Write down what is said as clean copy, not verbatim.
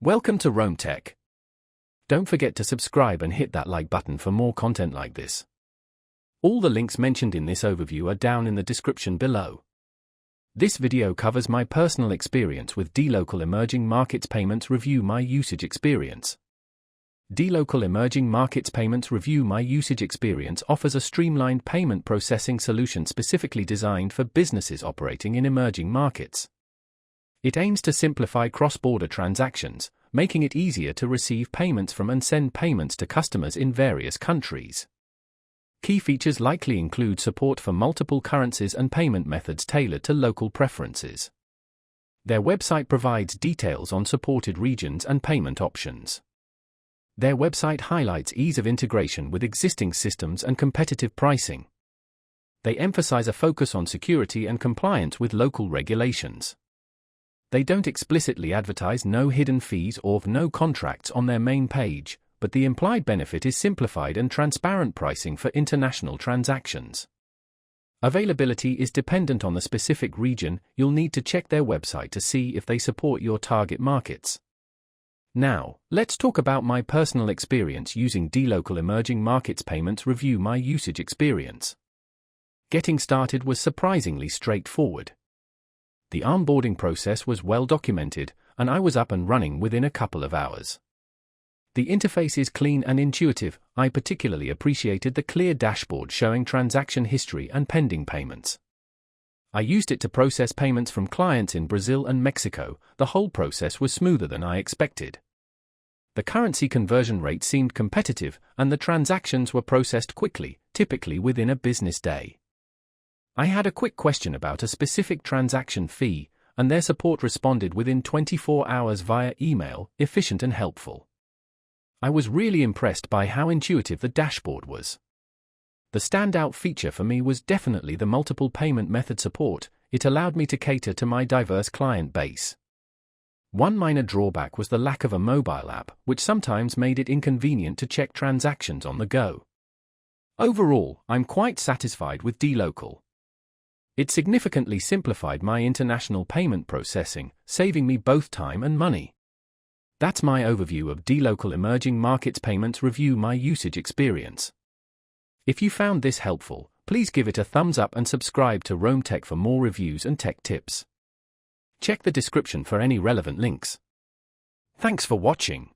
Welcome to Rome Tech. Don't forget to subscribe and hit that like button for more content like this. All the links mentioned in this overview are down in the description below. This video covers my personal experience with DLocal Emerging Markets Payments Review My Usage Experience. DLocal Emerging Markets Payments Review My Usage Experience offers a streamlined payment processing solution specifically designed for businesses operating in emerging markets. It aims to simplify cross-border transactions, making it easier to receive payments from and send payments to customers in various countries. Key features likely include support for multiple currencies and payment methods tailored to local preferences. Their website provides details on supported regions and payment options. Their website highlights ease of integration with existing systems and competitive pricing. They emphasize a focus on security and compliance with local regulations. They don't explicitly advertise no hidden fees or no contracts on their main page, but the implied benefit is simplified and transparent pricing for international transactions. Availability is dependent on the specific region. You'll need to check their website to see if they support your target markets. Now, let's talk about my personal experience using DLocal Emerging Markets Payments Review My Usage Experience. Getting started was surprisingly straightforward. The onboarding process was well documented, and I was up and running within a couple of hours. The interface is clean and intuitive. I particularly appreciated the clear dashboard showing transaction history and pending payments. I used it to process payments from clients in Brazil and Mexico. The whole process was smoother than I expected. The currency conversion rate seemed competitive, and the transactions were processed quickly, typically within a business day. I had a quick question about a specific transaction fee, and their support responded within 24 hours via email, efficient and helpful. I was really impressed by how intuitive the dashboard was. The standout feature for me was definitely the multiple payment method support. It allowed me to cater to my diverse client base. One minor drawback was the lack of a mobile app, which sometimes made it inconvenient to check transactions on the go. Overall, I'm quite satisfied with DLocal. It significantly simplified my international payment processing, saving me both time and money. That's my overview of DLocal Emerging Markets Payments Review My Usage Experience. If you found this helpful, please give it a thumbs up and subscribe to Rome Tech for more reviews and tech tips. Check the description for any relevant links. Thanks for watching.